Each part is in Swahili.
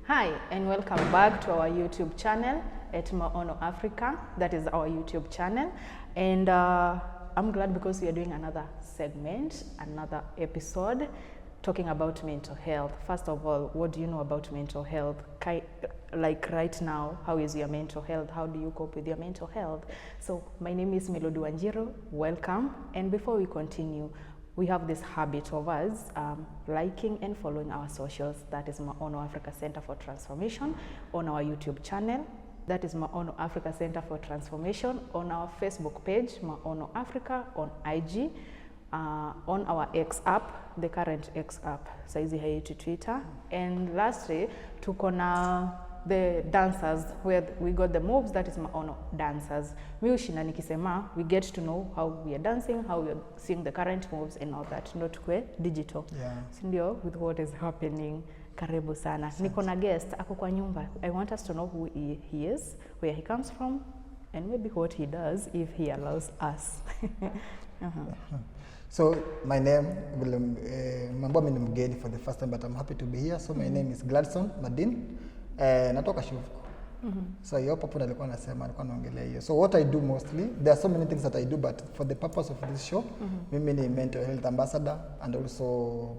Hi, and welcome back to our YouTube channel at Maono Africa. That is our YouTube channel. And I'm glad because we are doing another segment, another episode, talking about mental health. First of all, what do you know about mental health? Like right now, how is your mental health? How do you cope with your mental health? So my name is Melody Wanjiro. Welcome. And before we continue, we have this habit of us liking and following our socials. That is Maono Africa Center for Transformation on our YouTube channel. That is Maono Africa Center for Transformation on our Facebook page, Maono Africa, on IG, on our X app, the current X app, saizi haiti Twitter. And lastly, tukona the dancers, where we got the moves, that is Maono Dancers. Miushina nikisema, we get to know how we are dancing, how we are seeing the current moves and all that, not kwe digital. Yeah. Sindio, with what is happening. Karibu sana. Niko na guest, ako kwa nyumba. I want us to know who he is, where he comes from, and maybe what he does if he allows us. So my name, mambo mimi ni mgeni for the first time, but I'm happy to be here. So my name is Gladson Madin. Natoka Shuvuko. So hiyo hapo nilikuwa nasema, nilikuwa naongelea hiyo. So what I do mostly, there are so many things that I do, but for the purpose of this show, mimi ni mental health ambassador and also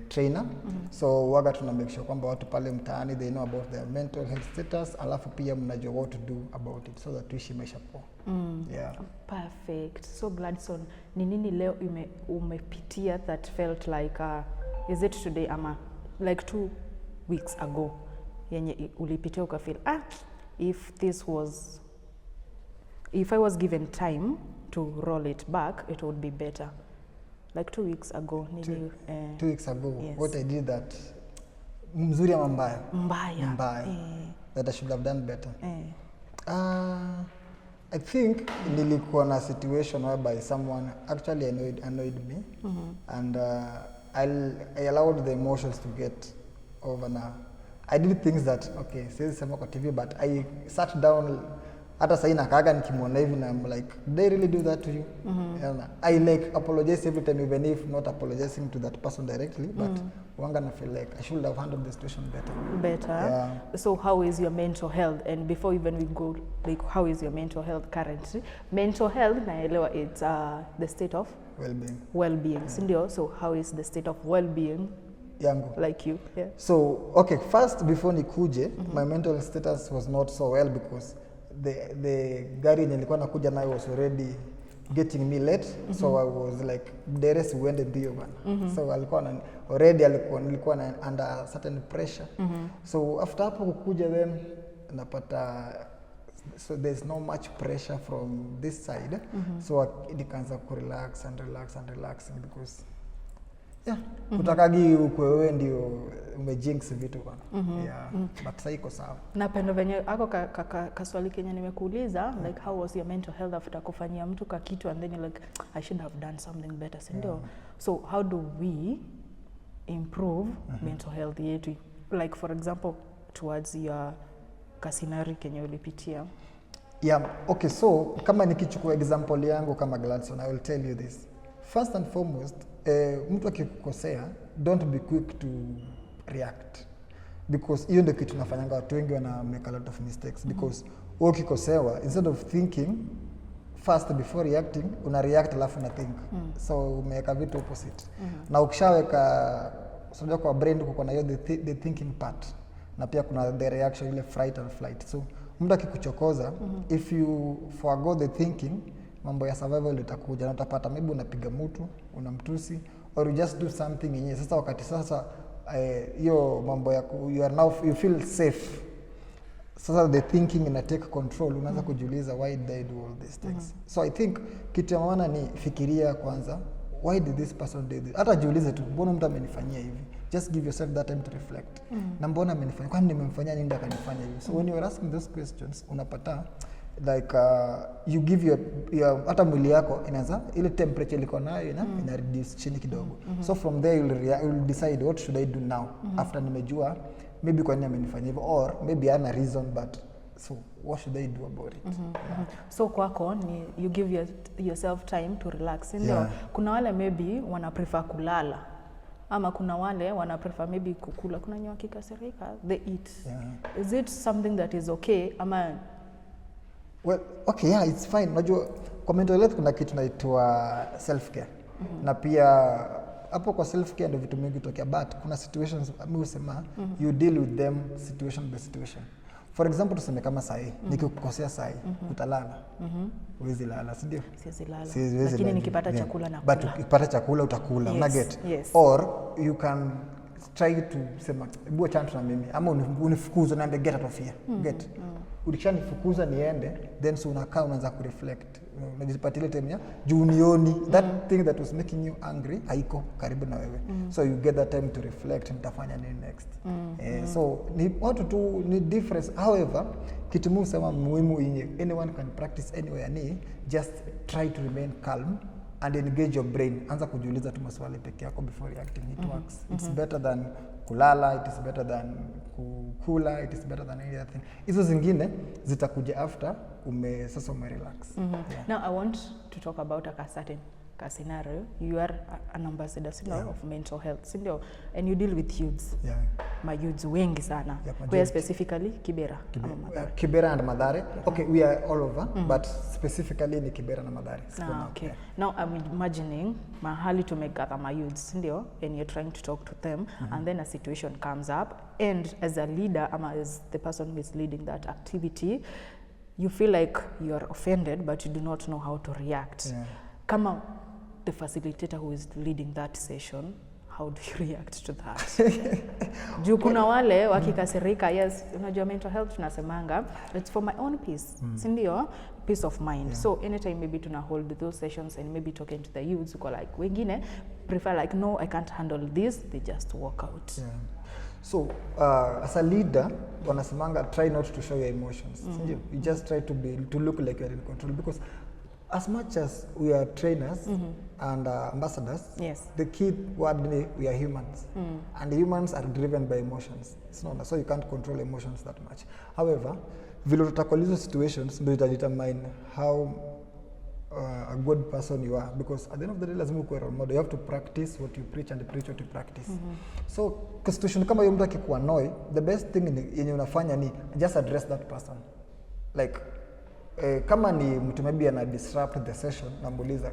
trainer. So waga tuna make sure kwamba watu pale mtaani they know about their mental health status, alafu pia mnajua what to do about it so that tuishi maisha poa. Yeah. Perfect. So Gladson, ni nini leo umepitia that felt like is it today ama like 2 weeks ago yenye ulipitia ukafeel if I was given time to roll it back it would be better, like 2 weeks ago. 2 weeks ago, yes. What I did that mzuri ama mbaya? Mbaya. That I should have done better. I think nilikuwa na situation whereby someone actually annoyed me, and I allowed the emotions to get over now. I did things that, okay, says sema kwa TV, but I sat down, hata sahi nakaga nikimwona hivi na I'm like, did they really do that to you? And I like apologize every time, even if not apologizing to that person directly, but wanga na feel like I should have handled the situation better. Yeah. So how is your mental health? And before even we go, like, how is your mental health currently? Mental health, naelewa it's the state of well-being. Sindio? So how is the state of well-being yangu? Like you, yeah. So, okay, first before nikuje, my mental status was not so well because the gari nilikuwa nakuja nayo was already getting me late, so I was like, the rest went mbio bana. So nilikuwa under certain pressure. So after hapo kukuja then napata, so there's no much pressure from this side, so nikaanza ku relax because utakagi ukwewe ndio umejinx vitu bana. But sasa iko sawa. Napenda venye ako kaswali Kenya nimekuuliza, like how was your mental health after kufanyia mtu ka kitu and then you're like I should have done something better, sindio? So how do we improve mental health yetu, like for example towards your kasinari Kenya ulipitia? Okay, so kama nikichukua example yangu kama Gladson, I will tell you this. First and foremost, mtu akikukosea, don't be quick to react, because hiyo ndio kitu nafanyanga watu wengi wana make a lot of mistakes, because ukikosewa, instead of thinking first before reacting, una react alafu na think. So umeweka vitu opposite. Na ukishaweka sio kwa brain kuko na hiyo the thinking part, na pia kuna the reaction ile fright and flight. So mtu akikuchokoza, if you forgo the thinking, mambo ya survival itakuja na utapata maybe unapiga mtu, unamtusi, or you just do something yenyewe. Sasa wakati sasa hiyo mambo ya you feel safe. Sasa the thinking ina take control, unaanza kujiuliza why did I do all these things? So I think kitu ya maana ni fikiria kwanza, why did this person do this? Hata jiulize tu, mbona mtu amenifanyia hivi? Just give yourself that time to reflect. Na mbona amenifanyia? Kwani nimemfanyia nini ndio akanifanya hivi? So when you are asking those questions, unapata like you give your hata mwili yako inaanza ile temperature liko nayo ina reduce chini kidogo. So from there you'll decide what should I do now after nimejua maybe kwa nini amenifanyia hivyo, or maybe ana reason, but so what should I do about it? So kwako ni you give yourself time to relax, ndio. Kuna wale maybe wana prefer kulala Ama kuna wale wana prefer maybe kukula, kuna wenye wakikasirika they eat. Is it something that is okay ama? Well, okay, yeah, it's fine. Unajua kwa mental health kuna kitu naitwa self care. Na pia hapo kwa self care ndio vitu mingi tokea, but kuna situations mimi husema you deal with them situation by situation. For example, tuseme kama sahi nikikukosea sahi utalala. Huwezi lala, si ndio? Siwezi lala. Lakini nikipata chakula na kula. But ukipata chakula utakula, una get. Or you can try to sema hebu acha na mimi ama unifukuze na get out of here. Get. Ukishanifukuza niende, then so unakaa unaanza kureflect. Unajipatia ile time ya junioni, that thing that was making you angry haiko karibu na wewe. So you get that time to reflect, nitafanya nini next. So ni watu tu ni difference. However, kitu muhimu sema muhimu anyone can practice anywhere ni just try to remain calm and engage your brain. Anza kujiuliza tu maswali peke yako before reacting. It works. It's better than kulala, it is better than kukula, it is better than any other thing. Hizo zingine zitakuja after sasa umerelax. Now I want to talk about a certain scenario. You are an ambassador of mental health, sindio? And you deal with youths. Youths wengi sana. Where specifically Kibera ama Mathare? Kibera and Mathare. Okay, we are all over, but specifically ni Kibera na Mathare. Okay. Now I'm imagining mahali to make gather my youths, sindio? And you're trying to talk to them, and then a situation comes up, and as a leader, as the person who is leading that activity, you feel like you are offended, but you do not know how to react. Kama the facilitator who is leading that session, how do you react to that? Juu kuna wale wakikasirika, yes, unajua mental health tunasemanga, it's for my own peace, sindio? Peace of mind. So anytime maybe tuna hold those sessions and maybe talking to the youths, uko like, wengine prefer like, no, I can't handle this, they just walk out. So, as a leader, wanasemanga, try not to show your emotions. Sindio? You just try to look like you're in control, because as much as we are trainers and ambassadors, the key word is we are humans. And humans are driven by emotions. It's not so you can't control emotions that much. However, vile utackle hizo situations ndio determine how a good person you are, because at the end of the day lazima uwe role model. You have to practice what you preach and preach what you practice. So kwa situation kama hiyo mtu akikuwa annoy, the best thing yenye unafanya ni just address that person. Like kama ni mtu maybe ana disrupt the session, namuuliza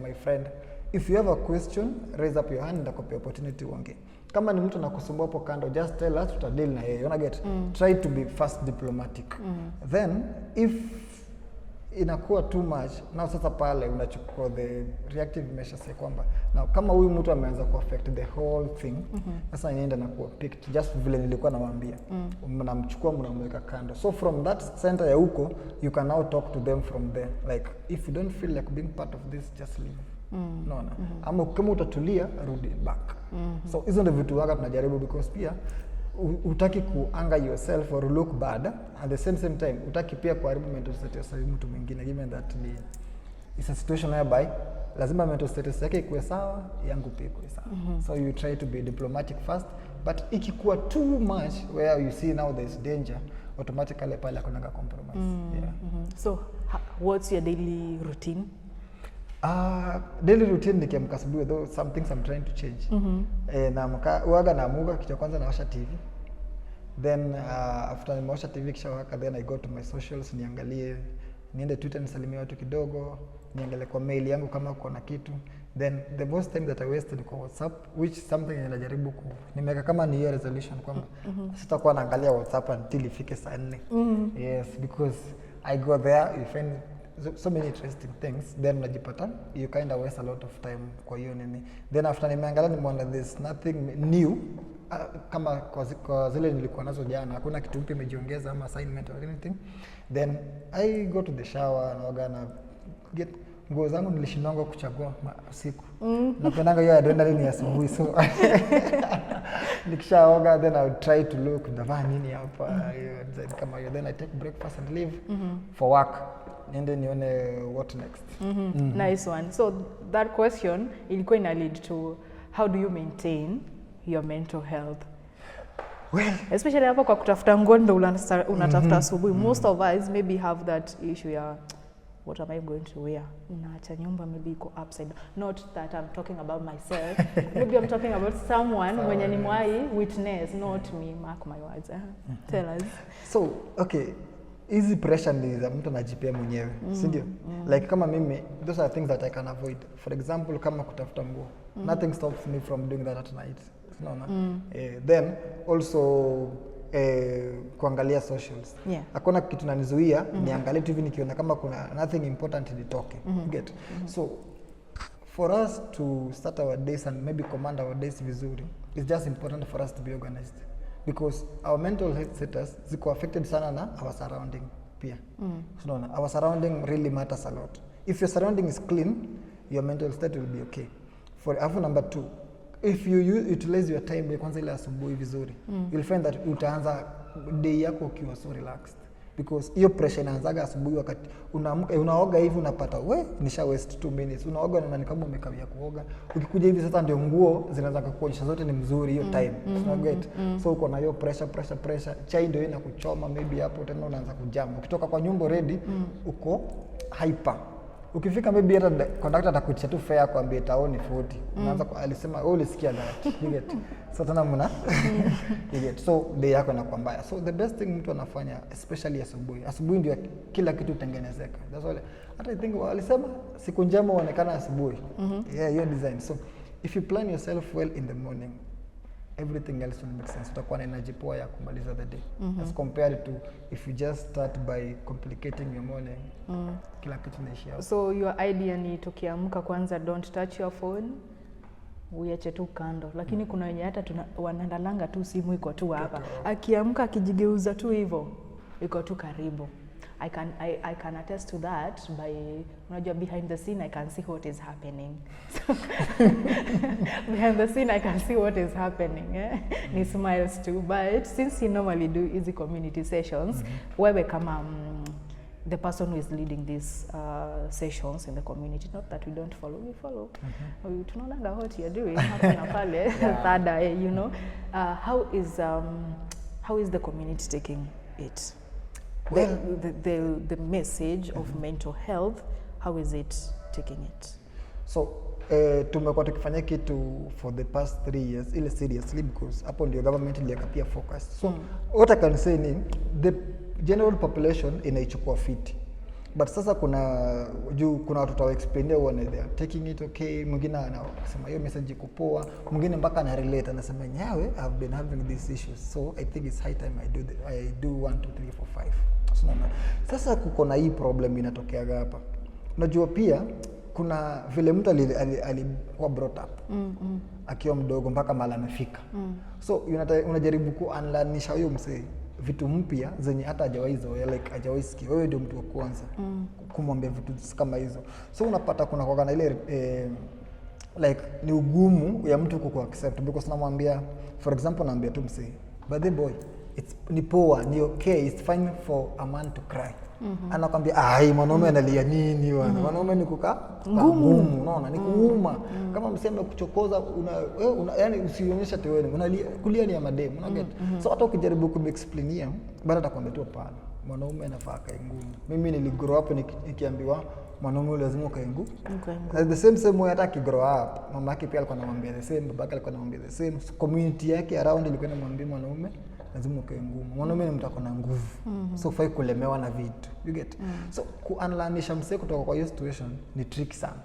my friend, if you have a question raise up your hand, ndakupa opportunity uongee. Kama ni mtu anakusumbua hapo kando, just tell us, tutadeal na yeye. You get try to be first diplomatic. Then if inakuwa too much, na sasa pale unachukua the reactive measures ya kwamba na kama huyu mtu ameanza ku affect the whole thing, sasa inaenda na kuwa picked just vile nilikuwa nawaambia. Mnamchukua mnamweka kando. So from that center ya huko, you can now talk to them from there. Like if you don't feel like being part of this, just leave. Ama kama utatulia, rudi back. So hizo ndio vitu waga tunajaribu, because pia utaki kuanger yourself or look bad, at the same time utaki pia kuharibu mental status ya mtu mwingine, given that it's a situation whereby lazima mental status yake ikuwe sawa, yangu pia ikuwe sawa. So you try to be diplomatic first, but ikikuwa too much where you see now there's danger, automatically pale kunanga compromise. So what's your daily routine? Daily routine nikiamka asubuhi, though some things I'm trying to change. Uaga naamuka, kitu kwanza nawasha TV. Then after nimewasha TV kisha waka, then I go to my socials, niangalie, niende Twitter nisalimie watu kidogo, niangalie kwa mail yangu kama kuna kitu. Then the most time that I wasted kwa WhatsApp, which something ninajaribu nimeweka kama ni year resolution kwamba sitakuwa naangalia WhatsApp until ifike saa 4. Yes, because I go there, you find so many interesting things, then unajipata you kind of waste a lot of time kwa hiyo nini. Then after nimeangalia nimeona there's nothing new, kama kwa zile nilikuwa nazo jana hakuna kitu mpya imejiongeza ama assignment or anything, then I go to the shower naoga na get nguo zangu nilishindanga kuchagua usiku. Napendanga hiyo adrenaline ya asubuhi, so nikishaoga then I would try to look ndavaa nini hapa, kama hiyo, then I take breakfast and leave for work. Niende nione what next. Nice one. So that question ilikuwa ina lead to how do you maintain your mental health? Well, especially hapo kwa kutafuta ngondo unatafuta asubuhi. Most of us maybe have that issue ya what am I going to wear? Unaacha nyumba maybe iko upside down. Not that I'm talking about myself. Maybe I'm talking about someone mwenye nimewai witness, not me. Mark my words. Tell us. So, okay. Easy pressure ni za mtu anajipea mwenyewe, si ndio? Like kama mimi, those are things that I can avoid. For example, kama kutafuta nguo. Nothing stops me from doing that at night. Unaona? Then also kuangalia socials. Hakuna kitu nanizuia niangalie tu hivi nikiona kama kuna nothing important nitoke. Get. So for us to start our days and maybe command our days vizuri, it's just important for us to be organized. Because our mental health status ziko affected sana na our surrounding pia. Unaona, our surrounding really matters a lot. If your surrounding is clean, your mental state will be okay. For number 2, if you utilize your time kwanza ile asubuhi vizuri, you'll find that utaanza day yako ukiwa so relaxed. Because hiyo pressure inaanzaga asubuhi wakati unaamka unaoga hivi unapata nisha waste 2 minutes. Unaoga na kama umekawia kuoga. Ukikuja hivi sasa ndio nguo zinaanza kukuonyesha zote ni mzuri hiyo time. Get. So uko na hiyo pressure. Chai ndio inakuchoma maybe hapo tena unaanza kujam. Ukitoka kwa nyumba already uko hyper. Ukifika maybe hata conductor atakuitisha tu fare kwambie taoni 40. Unaanza alisema ulisikia that. You get. So tena mna you get. So day yako inakuwa mbaya. So the best thing mtu anafanya especially asubuhi. Asubuhi ndio kila kitu tengenezeka. That's all. Hata I think walisema siku njema huonekana asubuhi. Yeah, your design. So if you plan yourself well in the morning, everything else will make sense. Utakuwa na energy poa ya kumaliza the day. As compared to if you just start by complicating your morning. Kila kitu inaishia. So your idea ni tukiamka kwanza don't touch your phone. Uache tu kando. Lakini kuna wenye hata wanandalanga tu simu iko tu hapa. Akiamka akijigeuza tu hivyo iko tu karibu. I can attest to that by unajua behind the scene I can see what is happening. So behind the scene I can see what is happening. He smiles too, but since he normally do easy community sessions, wewe kama the person who is leading these sessions in the community, not that we don't follow, we follow. Tunaona what you're doing hapa na pale thada, you know. How is the community taking it? Well, the message of mental health, how is it taking it? So tumekuwa tukifanya kitu for the past 3 years ile seriously because hapo ndio government iliweka pia focus. So what I can say ni the general population inaichukua fit. But sasa kuna watu wa explain they are taking it okay, mwingine anasema hiyo message iko poa, mwingine mpaka ana relate anasema nyawe I've been having these issues, so I think it's high time I do 1 2 3 4 5. Sasa kuko na hii problem inatokea hapa. Unajua pia kuna vile mtu alikuwa brought up akiwa mdogo mpaka mahali amefika. So unajaribu kuunlearnisha huyo msee vitu mpya zenye hata hajawahi zoea, like hajawahi sikia. Wewe ndio mtu wa kwanza kumwambia vitu kama hizo. So unapata kuna kwa na ile like ni ugumu ya mtu kuaccept because namwambia, for example naambia tu msee, but the boy ni poa, ni okay, it's fine for a man to cry. Anakwambia mwanaume analia nini bwana? Mwanaume ni kukaa ngumu, unaona? Ni kuuma. Kama mseme kuchokoza yani usionyesha tu wewe unalia, kulia ni ya mademu, una get. So hata ukijaribu kumexplainia bado atakwambia tu hapana. Mwanaume anafaa kae ngumu. Mimi niligrow up nikiambiwa mwanaume lazima ukae ngumu. The same way hata akigrow up, mama yake pia alikuwa anamwambia the same, baba yake alikuwa anamwambia the same. Community yake around ilikuwa inamwambia mwanaume lazima ukae ngumu. Mwanaume ni mtu akona nguvu. So ufai kulemewa na vitu. You get? So kuunlearnisha msee kutoka kwa hiyo situation ni tricky sana.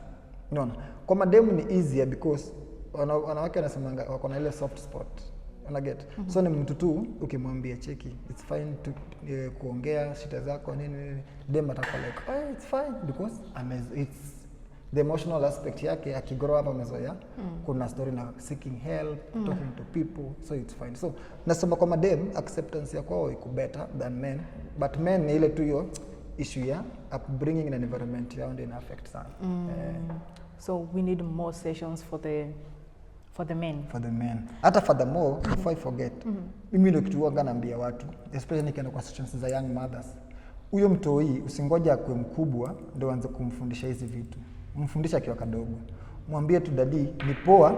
Unaona? Kwa mademu ni easier because wanawake wanasema wako na ile soft spot. Una get? So ni mtu tu ukimwambia cheki, it's fine to kuongea shida zako nini, dem atakuwa like, it's fine because it's the emotional aspect yake akigrow up amezoea kuna story na seeking help, talking to people, so it's fine. So nasema kwa madem acceptance ya kwao iko better than men, but men ni ile tu hiyo issue ya upbringing and environment yao ndio ina affect sana. So we need more sessions for the men. For the men. Hata furthermore, before I forget, mimi ndio kitu huwa naambia watu, especially nikienda kwa sessions za young mothers. Huyo mtoi usingoja akue mkubwa ndio aanze kumfundisha hizi vitu. Mfundisha akiwa kadogo. Mwambie tu dadi ni poa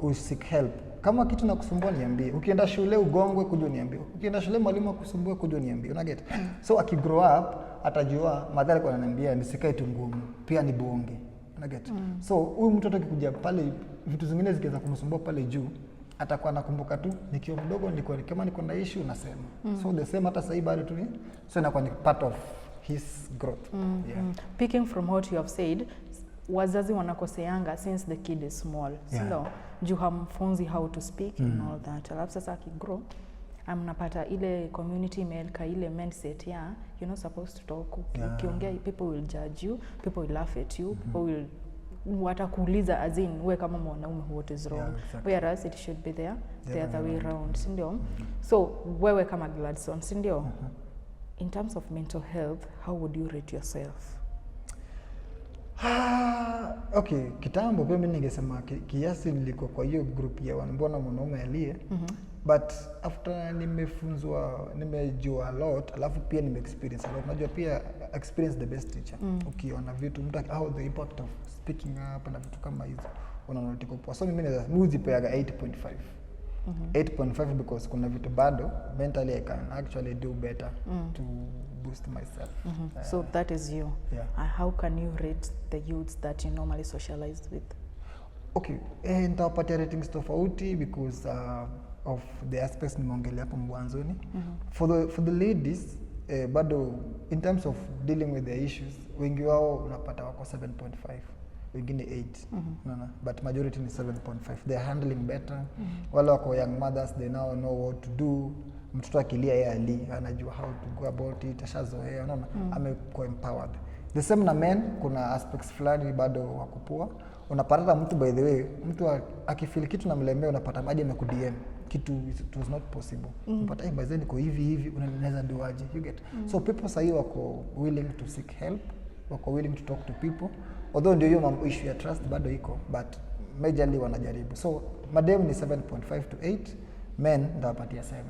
useek help. Kama kitu nakusumbua niambie. Ukienda shule ugongwe kuja niambie. Ukienda shule mwalimu akusumbue kuja niambie. Una get? So akigrow up atajua madhara kwa ananiambia nisikae tu ngumu, pia ni bonge. Unaget? So huyu mtoto akikuja pale vitu zingine zikianza kumsumbua pale juu, atakuwa anakumbuka tu nikiwa mdogo nilikuwa kama niko na issue nasema. So the same hata sasa bado tu ni so inakuwa ni part of his growth. Yeah. Picking from what you have said, wazazi wanakoseanga since the kid is small. So juu hamfunzi how to speak and all that. Alafu sasa akigrow mnapata ile community imeleka ile mindset ya you're not supposed to talk. Ukiongea people will judge you, people will laugh at you, people will watakuuliza as in wewe kama mwanaume what is wrong. Whereas it should be the other way around, sindio? So wewe kama Gladson, sindio? In terms of mental health, how would you rate yourself? Okay, kitambo pia mimi ningesema kiasi niliko kwa hiyo group ya mbona mwanaume alie. But after nimefunzwa, nimejua a lot, alafu pia experience a lot. Unajua pia experience the best teacher. Ukiona vitu mtu how the impact of speaking up na vitu kama hizo unaona tiko poa. So mimi naweza muzipeaga 8.5. 8.5 because kuna vitu bado mentally I can actually do better to boost myself. So that is you. How can you rate the youths that you normally socialize with? Okay, nitawapatia ratings tofauti because of the aspects nimeongelea hapo mwanzoni. For the ladies, bado in terms of dealing with the issues, wengi wao unapata wako 7.5. Wengine 8. But majority ni 7.5. They are handling better. Wale wako young mothers, they now know what to do. Mtoto akilia yeye ali, anajua how to go about it, ashazoea, unaona, amekuwa empowered. The same na men, kuna aspects fulani bado wakupua. Unapata mtu by the way, mtu akifeel kitu na mlemea unapata maji amekudm. Kitu it was not possible. Unapata by the way niko hivi unaweza do aje, you get. So people sahi wako willing to seek help, wako willing to talk to people. Although ndio hiyo mambo issue ya trust bado iko, but majorly wanajaribu. So madem ni 7.5 to 8, men ndawapatia 7.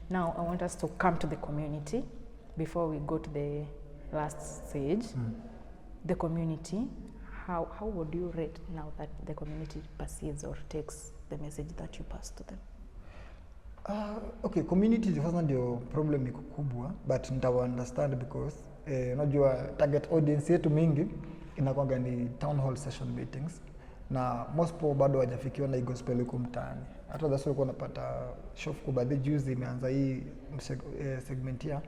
Now I want us to come to the community before we go to the last stage. The community, how would you rate now that the community perceives or takes the message that you pass to them? Okay, community kwanza ndio problem iko kubwa, but nitawa understand because unajua target audience yetu mingi inakuwa ni town hall session meetings na most people bado hawajafikiwa na gospel huko mtaani. Hata that's why unapata shof kwa baadhi juzi imeanza hii segment ya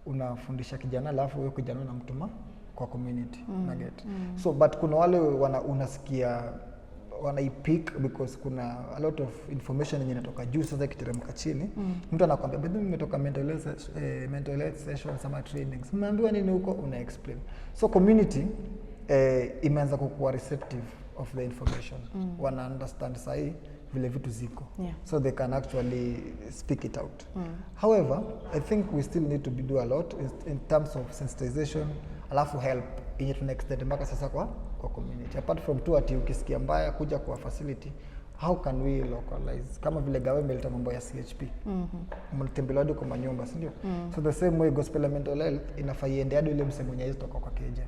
unafundisha kijana alafu wewe kijana unamtuma kwa community na get. So but kuna wale unasikia wanaipick because kuna a lot of information yenye inatoka juu sasa ikiteremka chini. Mtu anakuambia bado nimetoka mental health session sama trainings. Umeambiwa nini huko una explain. So community imeanza kuwa receptive of the information. Wana understand sahi vile vitu ziko. So they can actually speak it out. However, I think we still need to do a lot in terms of sensitization, alafu help yenye tuna extend mpaka sasa kwa community. Apart from tu ati ukisikia mbaya kuja kwa facility, how can we localize? Kama vile gawe meleta mambo ya CHP. Mtembelea hadi kwa manyumba, si ndio? So the same way gospel mental health inafaa iende hadi ile msemo mwenye toka kwa keja.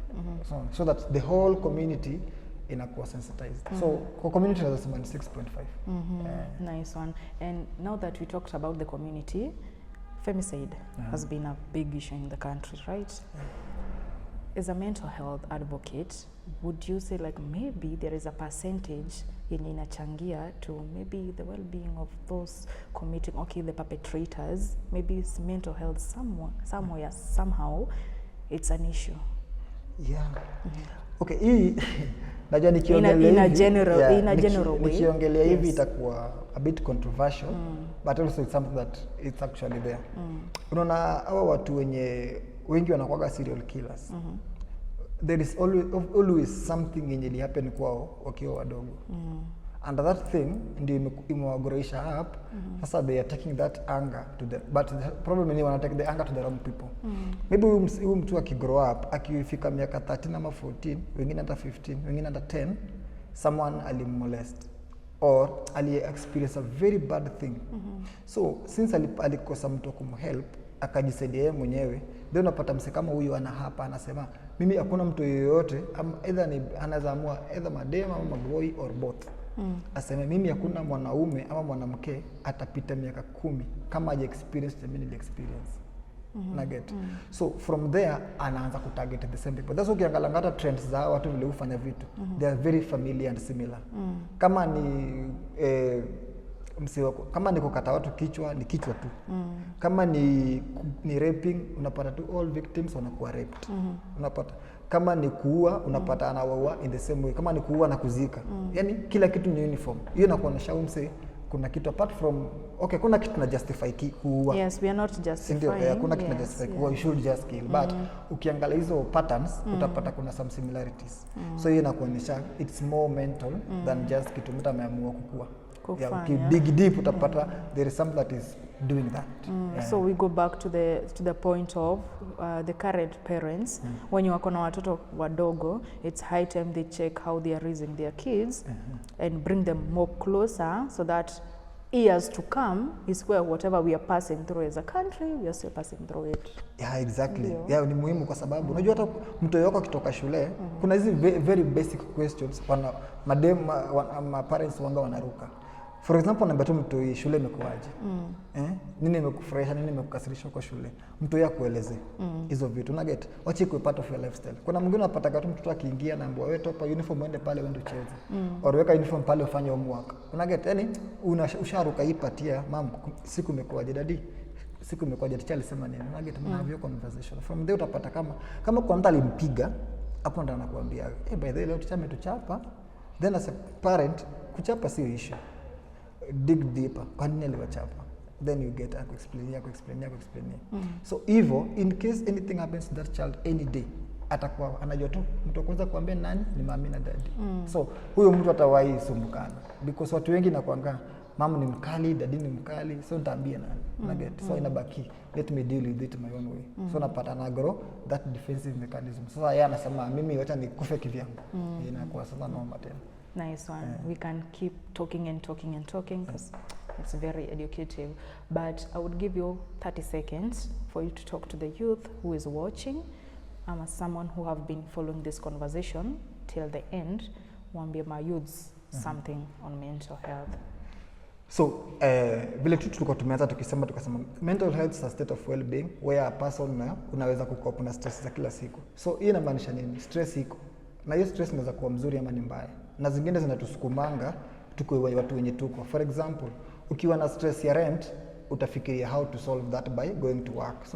So that the whole community inakuwa sensitized. So kwa community lazima ni 6.5. Nice one. And now that we talked about the community, femicide has been a big issue in the country, right? As a mental health advocate, would you say like maybe there is a percentage yenye inachangia to maybe the well-being of those committing, okay, the perpetrators, maybe it's mental health somewhere, somehow, it's an issue? Okay, hii najua nikiongelea in a general way. Nikiongelea hivi itakuwa a bit controversial, but also it's something that it's actually there. Unaona hawa watu wengi wanakuwa serial killers. There is always something yenye happen kwao wakiwa wadogo. And that thing ndio imewagroisha up. Sasa they are taking that anger to them. But the problem is wanna take the anger to the wrong people. Maybe huyu mtu akigrow up, akifika miaka 13 ama 14, wengine hata 15, wengine hata 10, someone alimolest or experience a very bad thing. So since alikosa mtu kumhelp, akajisaidia yeye mwenyewe, ndio unapata mse kama huyu anasema mimi hakuna mtu yeyote either ni anaweza amua either madema ama boy or both. Asema mimi hakuna mwanaume ama mwanamke atapita miaka 10 kama haja experience mimi nili experience. na get. So from there anaanza kutarget the same people. That's why ukiangalia hata trends za watu vile hufanya vitu, they are very familiar and similar. Kama ni kama ni kukata watu kichwa, ni kichwa tu. Kama ni raping, unapata tu all victims wanakuwa raped. Unapata kama ni kuua, unapata anawaua in the same way. Kama ni kuua na kuzika. Yani kila kitu ni uniform. Hiyo inakuonyesha umse kuna kitu apart from kuna kitu na justify kuua. Yes, we are not justifying. Ndio, kuna kitu na justify kuua, you should just kill. But ukiangalia hizo patterns utapata kuna some similarities. So hiyo inakuonyesha it's more mental than just kitu mtu ameamua kukua. Dig deep utapata there is something that is doing that. So we go back to the point of the current parents. When you wako na watoto wadogo, it's high time they check how they are raising their kids and bring them more closer so that years to come is where whatever we are passing through as a country, we are still passing through it. Yeah, exactly. Yeah, ni muhimu kwa sababu unajua hata mtoto wako akitoka shule kuna hizi very basic questions ma parents wanga wanaruka. For example, naambia tu mtu shule imekuaje? Nini imekufurahisha, nini imekukasirisha kwa shule? Mtu yeye kueleze hizo vitu. Na get wachi ku part of your lifestyle. Kuna mwingine unapata tu mtoto akiingia na ambao wewe topa uniform uende pale uende ucheze. Au weka uniform pale ufanye homework. Una get yani usharuka ipatia mam siku imekuaje dadi? Siku imekuaje teacher alisema nini? Una get mnavyo conversation. From there utapata kama kwa mtu alimpiga hapo ndo anakuambia, by the way leo teacher ametuchapa. Then as a parent kuchapa sio issue. Dig deeper, kwa nini aliwachapa? Then you get explain. So hivyo in case anything happens to that child any day, atakuwa anajua tu mtu kwanza kuambia nani ni mami na daddy. So huyo mtu atawahi sumbukana because watu wengi nakuanga mama ni mkali, daddy ni mkali, so nitaambia nani. So inabaki let me deal with it my own way. So napata na grow that defensive mechanism. So yeye anasema mimi wacha nikufe kivyangu. Inakuwa sasa normal tena. Nice one. We can keep talking because it's very educative. But I would give you 30 seconds for you to talk to the youth who is watching. I'm someone who have been following this conversation till the end. Wambie my youths something on mental health. So, vile tu tulikuwa tumeanza tukasema mental health is a state of well-being where a person unaweza kucope na stress za kila siku. So, hii inamaanisha nini? Stress iko. Na hiyo stress inaweza kuwa mzuri ama ni mbaya. Na zingine zinatusukumanga tuko watu wenye tuko. For example, ukiwa na stress ya rent, utafikiria how to solve that by going to work.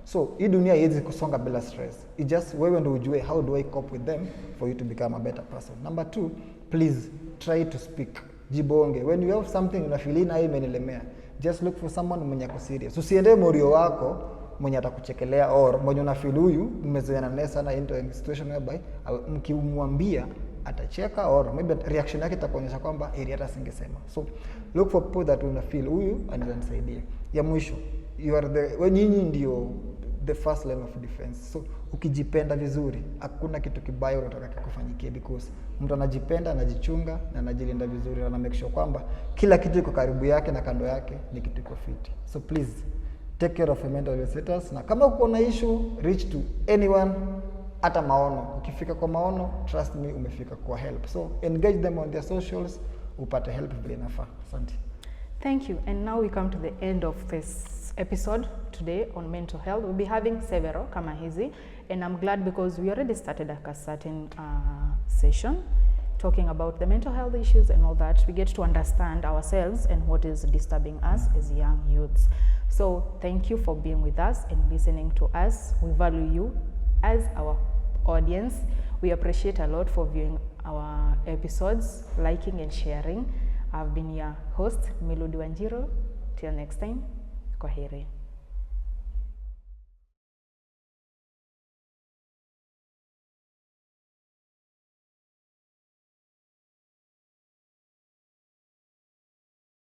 So hii dunia haiwezi kusonga bila stress. It just wewe ndio ujue how do I cope with them for you to become a better person. Number 2, please try to speak. Jibonge. When you have something unafeel na hii imenilemea, just look for someone mwenye ako serious. Usiende morio wako mwenye atakuchekelea or mwenye unafeel huyu mmezoeana naye sana into a situation whereby mkimwambia atacheka or maybe reaction yake itakuonyesha kwamba hata singesema. So look for people that una feel huyu ananisaidia. Ya mwisho, you are nyinyi ndio the first line of defense. So ukijipenda vizuri, hakuna kitu kibaya unataka kikufanyikie because mtu anajipenda, anajichunga na anajilinda vizuri na make sure kwamba kila kitu iko karibu yake na kando yake ni kitu iko fit. So please take care of your mental health status. Na kama uko na issue, reach to anyone. Hata Maono, ukifika kwa Maono, trust me, umefika kwa help. So engage them on their socials, upate help vile inafaa. Asante. Thank you. And now we come to the end of this episode today on mental health. We'll be having several kama hizi, and I'm glad because we already started a certain session talking about the mental health issues and all that. We get to understand ourselves and what is disturbing us as young youths. So thank you for being with us and listening to us. We value you as our audience. We appreciate a lot for viewing our episodes, liking and sharing. I've been your host, Melody Wanjiro. Till next time, kwaheri.